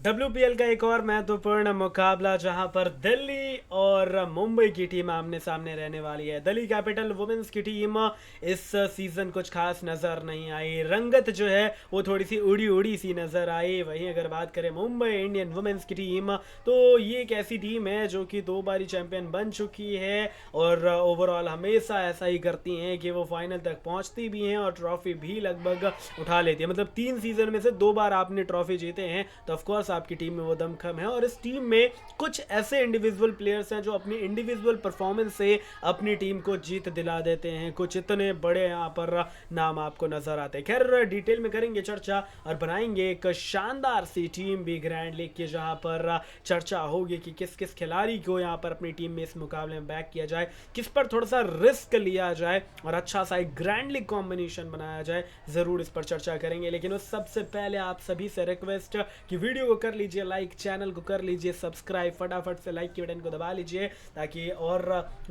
WPL का एक और महत्वपूर्ण मुकाबला जहां पर दिल्ली और मुंबई की टीम आमने सामने रहने वाली है। दिल्ली कैपिटल वुमेन्स की टीम इस सीजन कुछ खास नज़र नहीं आई। रंगत जो है वो थोड़ी सी उड़ी उड़ी सी नज़र आई। वहीं अगर बात करें मुंबई इंडियन वुमेन्स की टीम, तो ये एक ऐसी टीम है जो कि 2 बारी चैंपियन बन चुकी है और ओवरऑल हमेशा ऐसा ही करती हैं कि वो फाइनल तक पहुंचती भी हैं और ट्रॉफी भी लगभग उठा लेती है। मतलब 3 सीजन में से 2 बार आपने ट्रॉफी जीते हैं, तो ऑफकोर्स आपकी टीम में वो दमखम है। और इस टीम में कुछ ऐसे इंडिविजुअल प्लेयर्स हैं जो अपनी इंडिविजुअल परफॉर्मेंस से अपनी टीम को जीत दिला देते हैं। कुछ इतने बड़े यहाँ पर नाम आपको नजर आते हैं। खैर डिटेल में करेंगे चर्चा और बनाएंगे एक शानदार सी टीम भी ग्रैंड लीग की, जहाँ पर चर्चा होगी कि किस किस खिलाड़ी को यहाँ पर अपनी टीम में इस मुकाबले में बैक किया जाए, किस पर थोड़ा सा रिस्क लिया जाए और अच्छा सा एक ग्रैंड लीग कॉम्बिनेशन बनाया जाए। ज़रूर इस पर चर्चा करेंगे, लेकिन उस सबसे पहले आप सभी से रिक्वेस्ट कि वीडियो को कर लीजिए लाइक, चैनल को कर लीजिए सब्सक्राइब, फटाफट से लाइक के बटन को दबा लीजिए ताकि और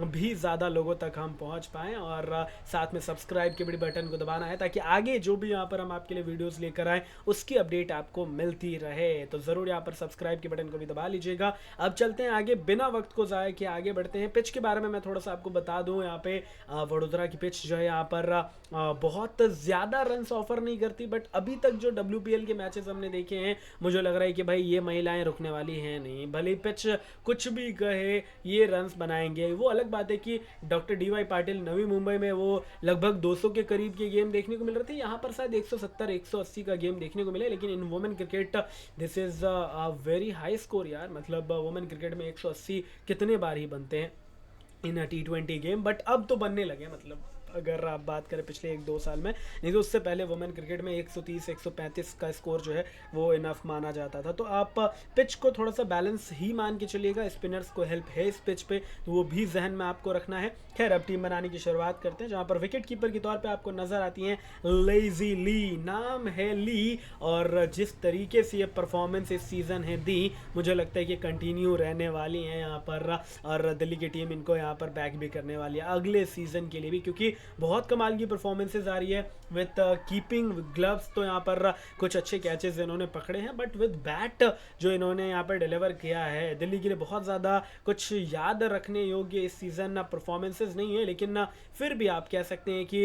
भी ज़्यादा लोगों तक हम पहुंच पाएँ। और साथ में सब्सक्राइब के भी बटन को दबाना है ताकि आगे जो भी यहाँ पर हम आपके लिए वीडियोस लेकर आए उसकी अपडेट आपको मिलती रहे। तो ज़रूर यहाँ पर सब्सक्राइब के बटन को भी दबा लीजिएगा। अब चलते हैं आगे, बिना वक्त को ज़ाया किए आगे बढ़ते हैं। पिच के बारे में मैं थोड़ा सा आपको बता दूँ। यहाँ पे वडोदरा की पिच जो है यहाँ पर बहुत ज़्यादा रन्स ऑफर नहीं करती, बट अभी तक जो WPL के मैचेस हमने देखे हैं मुझे लग रहा है कि भाई ये महिलाएं रुकने वाली हैं नहीं। भले पिच कुछ भी कहे, ये रन्स बनाएंगे। वो अलग बात है कि डॉक्टर DY पाटिल नवी मुंबई में वो लगभग 200 के करीब के गेम देखने को मिल रहे थे, यहाँ पर शायद 170 180 का गेम देखने को मिले। लेकिन इन women cricket this is a very high score यार। मतलब वुमेन क्रिकेट में 180 कितने बार ही बनते हैं इन T20 गेम, बट अब तो बनने लगे। मतलब अगर आप बात करें पिछले 1-2 साल में, नहीं तो उससे पहले वुमेन क्रिकेट में 130 135 का स्कोर जो है वो इनफ माना जाता था। तो आप पिच को थोड़ा सा बैलेंस ही मान के चलिएगा। स्पिनर्स को हेल्प है इस पिच पे, तो वो भी जहन में आपको रखना है। खैर अब टीम बनाने की शुरुआत करते हैं, जहाँ पर विकेट कीपर के तौर पर आपको नजर आती हैं लेजी ली। नाम है ली, और जिस तरीके से ये परफॉर्मेंस इस सीज़न है दी, मुझे लगता है कि कंटिन्यू रहने वाली हैं यहाँ पर। और दिल्ली की टीम इनको यहाँ पर बैक भी करने वाली है अगले सीज़न के लिए भी, क्योंकि बहुत कमाल की परफॉर्मेंसेज आ रही है। विथ कीपिंग ग्लव्स तो यहाँ पर कुछ अच्छे कैचेस इन्होंने पकड़े हैं, बट विद बैट जो इन्होंने यहाँ पर डिलीवर किया है दिल्ली के लिए बहुत ज़्यादा कुछ याद रखने योग्य इस सीज़न परफॉर्मेंसेज नहीं है। लेकिन फिर भी आप कह सकते हैं कि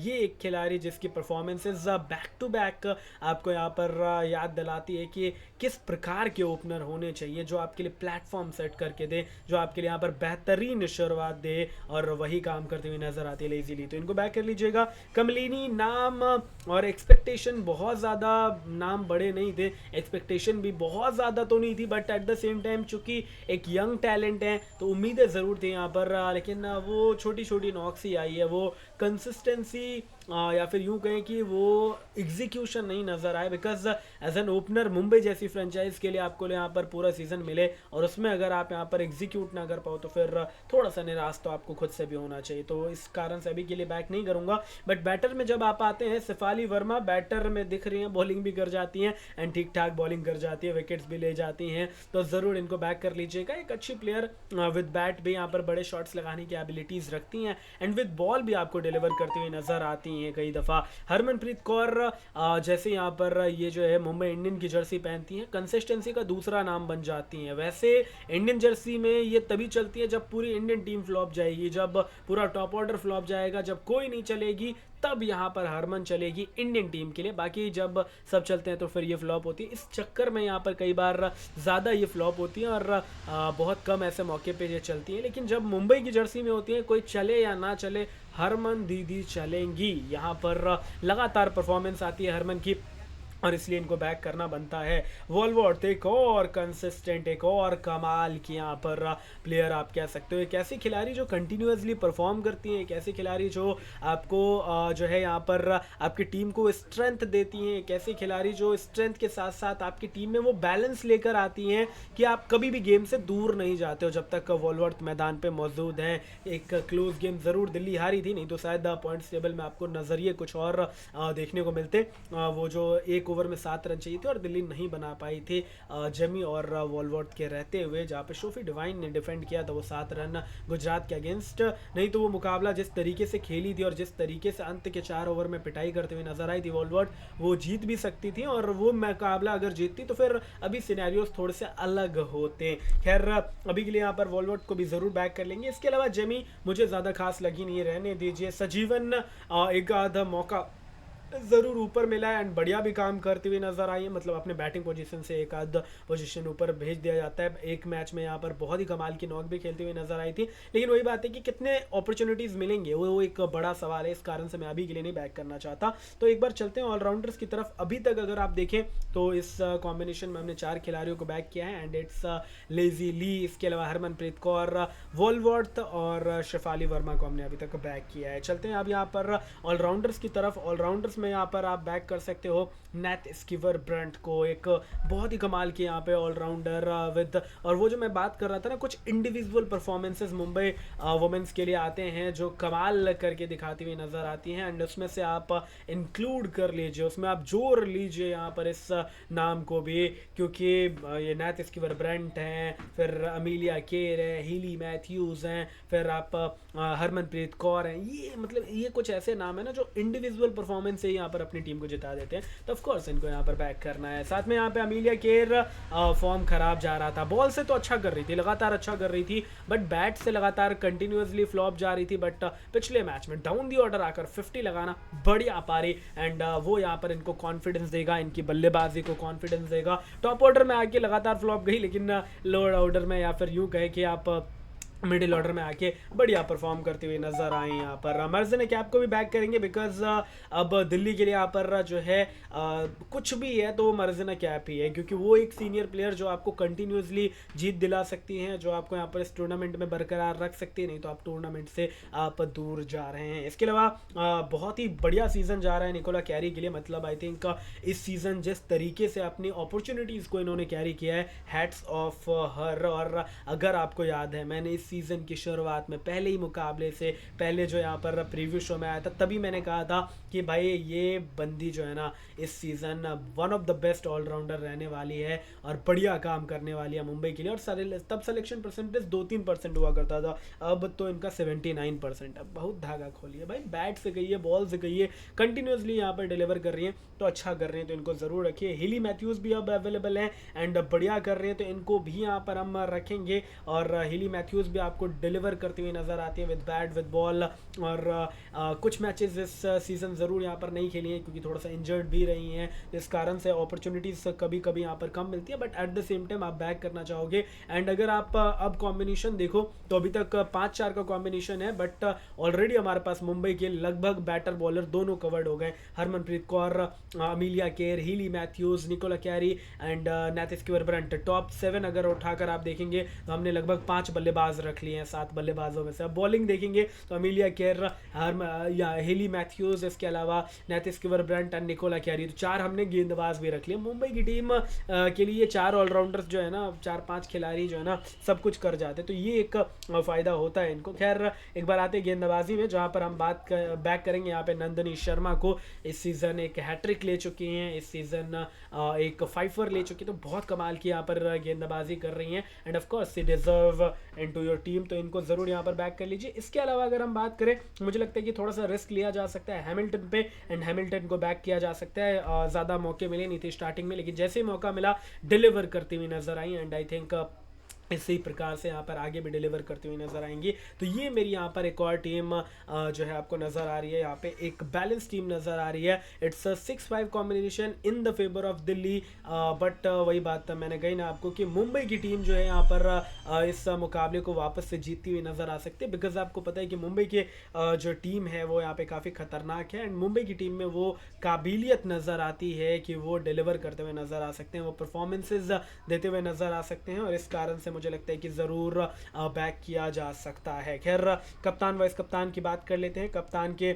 ये एक खिलाड़ी जिसकी परफॉर्मेंसेज बैक टू बैक आपको यहाँ पर याद दिलाती है कि किस प्रकार के ओपनर होने चाहिए, जो आपके लिए प्लेटफॉर्म सेट करके दे, जो आपके लिए यहाँ पर बेहतरीन शुरुआत दे, और वही काम करते हुए नजर आती है लेजीली। तो इनको बैक कर लीजिएगा। कमलिनी नाम और एक्सपेक्टेशन, बहुत ज़्यादा नाम बड़े नहीं थे, एक्सपेक्टेशन भी बहुत ज़्यादा तो नहीं थी, but at the same time चूंकि एक यंग टैलेंट है तो उम्मीदें ज़रूर थी यहाँ पर। लेकिन वो छोटी छोटी नॉक्स ही आई है। वो कंसिस्टेंसी या फिर यूँ कहें कि वो एग्जीक्यूशन नहीं नज़र आए, because as an opener Mumbai जैसी फ्रेंचाइज के लिए आपको यहाँ पर पूरा सीज़न मिले और उसमें अगर आप यहाँ पर एग्जीक्यूट ना कर पाओ तो फिर थोड़ा सा निराश तो आपको खुद से भी होना चाहिए। तो इस कारण से अभी के लिए बैक नहीं करूँगा। बट बैटर में जब आप आते हैं, शेफाली वर्मा बैटर में दिख रही हैं, बॉलिंग भी कर जाती हैं एंड ठीक ठाक बॉलिंग कर जाती है, विकेट्स भी ले जाती हैं, तो ज़रूर इनको बैक कर लीजिएगा। एक अच्छी प्लेयर विद बैट भी यहाँ पर बड़े शॉट्स लगाने की एबिलिटीज़ रखती हैं एंड विद बॉल भी आपको डिलीवर करती हुई नज़र आती हैं कई दफ़ा। हरमनप्रीत कौर जैसे यहाँ पर ये जो है मुंबई इंडियन की जर्सी पहनती हैं, कंसिस्टेंसी का दूसरा नाम बन जाती हैं। वैसे इंडियन जर्सी में ये तभी चलती है जब पूरी इंडियन टीम फ्लॉप जाएगी, जब पूरा टॉप ऑर्डर फ्लॉप जाएगा, जब कोई नहीं चलेगी, तब यहाँ पर हरमन चलेगी इंडियन टीम के लिए। बाकी जब सब चलते हैं तो फिर ये फ्लॉप होती है। इस चक्कर में यहाँ पर कई बार ज़्यादा ये फ्लॉप होती है और बहुत कम ऐसे मौके पे ये चलती हैं। लेकिन जब मुंबई की जर्सी में होती है, कोई चले या ना चले, हरमन दीदी चलेंगी। यहाँ पर लगातार परफॉर्मेंस आती है हरमन की और इसलिए इनको बैक करना बनता है। वॉलवर्थ एक और कंसिस्टेंट, एक और कमाल की यहाँ पर प्लेयर आप कह सकते हो। एक ऐसी खिलाड़ी जो कंटिन्यूसली परफॉर्म करती है, एक ऐसी खिलाड़ी जो आपको जो है यहाँ पर आपकी टीम को स्ट्रेंथ देती हैं, एक ऐसी खिलाड़ी जो स्ट्रेंथ के साथ साथ आपकी टीम में वो बैलेंस लेकर आती हैं कि आप कभी भी गेम से दूर नहीं जाते हो जब तक वॉलवर्थ मैदान पर मौजूद है। एक क्लोज गेम ज़रूर दिल्ली हारी थी, नहीं तो शायद पॉइंट्स टेबल में आपको नज़रिए कुछ और देखने को मिलते। वो जो एक एक ओवर में 7 रन चाहिए थे और दिल्ली नहीं बना पाई थी जेमी और वॉलवर्थ के रहते हुए। जहाँ पे शोफी डिवाइन ने डिफेंड किया था वो 7 रन गुजरात के अगेंस्ट। नहीं तो वो मुकाबला जिस तरीके से खेली थी और जिस तरीके से अंत के 4 ओवर में पिटाई करते हुए नजर आई थी वॉलवर्थ, वो जीत भी सकती थी और वो मुकाबला अगर जीतती तो फिर अभी सिनेरियोस थोड़े से अलग होते। खैर अभी के लिए यहाँ पर वॉलवर्थ को भी ज़रूर बैक कर लेंगे। इसके अलावा जेमी मुझे ज़्यादा खास लगी नहीं, रहने दीजिए। सजीवन एक आधा मौका ज़रूर ऊपर मिला है एंड बढ़िया भी काम करती हुई नज़र आई है। मतलब अपने बैटिंग पोजीशन से एक आध पोजीशन ऊपर भेज दिया जाता है। एक मैच में यहाँ पर बहुत ही कमाल की नॉक भी खेलती हुई नज़र आई थी, लेकिन वही बात है कि कितने अपॉर्चुनिटीज़ मिलेंगे वो एक बड़ा सवाल है। इस कारण से मैं अभी के लिए नहीं बैक करना चाहता। तो एक बार चलते हैं ऑलराउंडर्स की तरफ। अभी तक अगर आप देखें तो इस कॉम्बिनेशन में हमने 4 खिलाड़ियों को बैक किया है एंड इट्स लेजी ली, इसके अलावा हरमनप्रीत कौर, वॉलवर्थ और शेफाली वर्मा को हमने अभी तक बैक किया है। चलते हैं अब यहाँ पर ऑलराउंडर्स की तरफ। ऑलराउंडर्स में यहाँ पर आप बैक कर सकते हो नैथ स्कीवर ब्रंट को, एक बहुत ही कमाल की यहाँ पे ऑलराउंडर विद, और वो जो मैं बात कर रहा था ना, कुछ इंडिविजुअल परफॉर्मेंसेस मुंबई वुमेन्स के लिए आते हैं जो कमाल करके दिखाती हुई नज़र आती हैं एंड उसमें से आप इंक्लूड कर लीजिए, उसमें आप जोड़ लीजिए यहाँ पर इस नाम को भी, क्योंकि ये नैथ स्कीवर ब्रंट हैं, फिर अमीलिया केर है, हीली मैथ्यूज़ हैं, फिर आप हरमनप्रीत कौर हैं। ये मतलब ये कुछ ऐसे नाम है ना जो इंडिविजुअल परफॉर्मेंस से यहाँ पर अपनी टीम को जिता देते हैं, तो ऑफ कोर्स इनको यहाँ पर बैक करना है। साथ में यहाँ पे अमीलिया केर फॉर्म खराब जा रहा था, बॉल से तो अच्छा कर रही थी, लगातार अच्छा कर रही थी, बट बैट से लगातार कंटिन्यूसली फ्लॉप जा रही थी। बट पिछले मैच में डाउन दी ऑर्डर आकर 50 लगाना बढ़िया पारी एंड वो यहाँ पर इनको कॉन्फिडेंस देगा, इनकी बल्लेबाजी को कॉन्फिडेंस देगा। टॉप ऑर्डर में आके लगातार फ्लॉप गई, लेकिन लोअर ऑर्डर में या फिर यूँ कहे कि आप मिडिल ऑर्डर में आके बढ़िया परफॉर्म करती हुई नजर आई। यहाँ पर मर्जन कैप को भी बैक करेंगे बिकॉज अब दिल्ली के लिए यहाँ पर जो है कुछ भी है तो वो मर्जन कैप ही है, क्योंकि वो एक सीनियर प्लेयर जो आपको कंटिन्यूसली जीत दिला सकती हैं, जो आपको यहाँ पर इस टूर्नामेंट में बरकरार रख सकती है, नहीं तो आप टूर्नामेंट से आप दूर जा रहे हैं। इसके अलावा बहुत ही बढ़िया सीजन जा रहा है निकोला कैरी के लिए। मतलब आई थिंक इस सीजन जिस तरीके से अपनी अपॉर्चुनिटीज़ को इन्होंने कैरी किया है, हैट्स ऑफ हर। और अगर आपको याद है मैंने इस सीजन की शुरुआत में पहले ही मुकाबले से पहले जो यहाँ पर प्रीव्यू शो में आया था तभी मैंने कहा था कि भाई ये बंदी जो है ना इस season one of the best allrounder रहने वाली है और बढ़िया काम करने वाली है मुंबई के लिए। और तब सिलेक्शन परसेंटेज 2-3% हुआ करता था, अब तो इनका 79%। अब बहुत धागा खोली है भाई, बैट से गई है, बॉल से गई है, कंटिन्यूसली यहाँ पर डिलीवर कर रही है, तो अच्छा कर रहे हैं तो इनको ज़रूर रखिए। हिली मैथ्यूज़ भी अब अवेलेबल हैं एंड बढ़िया कर रहे हैं तो इनको भी यहाँ पर हम रखेंगे। और हिली मैथ्यूज़ भी आपको डिलीवर करती हुई नज़र आती है विद बैट विद बॉल। और कुछ मैचेस इस सीज़न ज़रूर यहाँ पर नहीं खेली हैं क्योंकि थोड़ा सा इंजर्ड भी रही हैं, इस कारण से अपॉर्चुनिटीज़ कभी कभी यहाँ पर कम मिलती है, but at the same time आप बैक करना चाहोगे। एंड अगर आप अब कॉम्बिनेशन देखो तो अभी तक 5-4 का कॉम्बिनेशन है, बट ऑलरेडी हमारे पास मुंबई के लगभग बैटर बॉलर दोनों कवर्ड हो गए। Harmanpreet Kaur, Amelia Kerr, Hayley Matthews, Nicola Carey and Nat Sciver Brunt. Top 7 अगर उठाकर आप देखेंगे तो हमने लगभग 5 बल्लेबाज रख लिए हैं 7 बल्लेबाजों में से। अब बॉलिंग देखेंगे तो अमीलिया केर या हिली मैथ्यूज़, इसके अलावा Nat Sciver Brunt and Nicola Carey, तो 4 हमने गेंदबाज भी रख लिए। मुंबई की टीम के लिए 4 ऑलराउंडर्स जो है ना, 4-5 खिलाड़ी जो है ना सब कुछ कर जाते, तो ये एक फ़ायदा होता है इनको। खैर एक बार आते हैं गेंदबाजी में, जहाँ पर हम बैक करेंगे यहाँ पे नंदनी शर्मा को। इस सीज़न एक हैट्रिक ले चुकी हैं, इस सीज़न एक 5 ले चुकी, तो बहुत कमाल की यहाँ पर गेंदबाजी कर रही हैं end of course they deserve into your team, तो इनको ज़रूर यहाँ पर बैक कर लीजिए। इसके अलावा अगर हम बात करें, मुझे लगता है कि थोड़ा सा रिस्क लिया जा सकता है हैमिल्टन पे एंड हैमिल्टन को बैक किया जा सकता है। ज़्यादा मौके मिले नहीं थे स्टार्टिंग में, लेकिन जैसे ही मौका मिला डिलीवर करती हुई नजर आई एंड आई थिंक इसी प्रकार से यहाँ पर आगे भी डिलीवर करती हुई नज़र आएंगी। तो ये मेरी यहाँ पर एक और टीम जो है आपको नज़र आ रही है, यहाँ पे एक बैलेंस टीम नज़र आ रही है। It's 6-5 combination in the favour of Delhi, but वही बात मैंने कही ना आपको कि मुंबई की टीम जो है यहाँ पर इस मुकाबले को वापस से जीतती हुई नज़र आ सकती है, बिकॉज आपको पता है कि मुंबई के जो टीम है वो यहाँ पे काफ़ी ख़तरनाक है एंड मुंबई की टीम में वो काबिलियत नज़र आती है कि वो डिलीवर करते हुए नज़र आ सकते हैं, वो परफॉर्मेंसेज देते हुए नज़र आ सकते हैं। और इस कारण से मुझे लगता है कि ज़रूर बैक किया जा सकता है। खैर, कप्तान वाइस कप्तान की बात कर लेते हैं। कप्तान के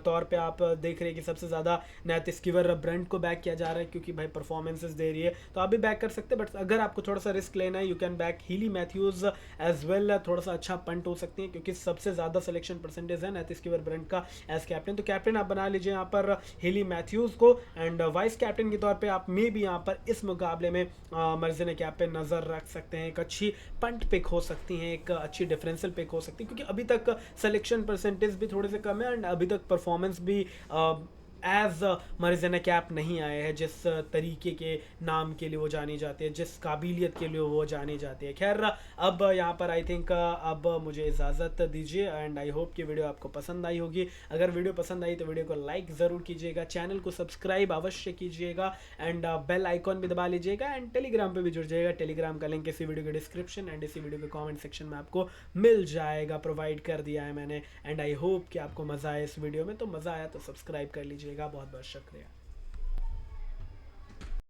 तौर पे आप देख रहे हैं कि सबसे ज़्यादा नैत स्कीवर ब्रंट को बैक किया जा रहा है, क्योंकि भाई परफॉर्मेंसेस दे रही है, तो आप भी बैक कर सकते हैं। बट अगर आपको थोड़ा सा रिस्क लेना है, you can back Hayley Matthews as well. थोड़ा सा अच्छा पंट हो सकती है, क्योंकि सबसे ज़्यादा सिलेक्शन परसेंटेज है नैत स्कीवर ब्रंट का एज कैप्टन। तो कैप्टन आप बना लीजिए यहाँ पर हीली मैथ्यूज़ को, एंड वाइस कैप्टन के तौर पे आप मे भी यहाँ पर इस मुकाबले में मर्जिन कैप पे नज़र रख सकते हैं। एक अच्छी पंट पिक हो सकती है, एक अच्छी डिफरेंशियल पिक हो सकती है, क्योंकि अभी तक सिलेक्शन परसेंटेज भी थोड़े से कम है, एंड अभी तक परफॉर्मेंस भी एज मर्जिन कैप नहीं आए हैं जिस तरीके के नाम के लिए वो जानी जाती है, जिस काबिलियत के लिए वो जानी जाती है। खैर, अब यहाँ पर आई थिंक अब मुझे इजाज़त दीजिए, एंड आई होप कि वीडियो आपको पसंद आई होगी। अगर वीडियो पसंद आई तो वीडियो को लाइक ज़रूर कीजिएगा, चैनल को सब्सक्राइब अवश्य कीजिएगा, एंड बेल आइकॉन भी दबा लीजिएगा, एंड टेलीग्राम पे भी जुड़ जाइएगा। टेलीग्राम का लिंक इसी वीडियो के डिस्क्रिप्शन एंड इसी वीडियो के कॉमेंट सेक्शन में आपको मिल जाएगा, प्रोवाइड कर दिया है मैंने। एंड आई होप कि आपको मज़ा आया इस वीडियो में। तो मज़ा आया तो सब्सक्राइब कर लीजिएगा। बहुत बहुत शुक्रिया।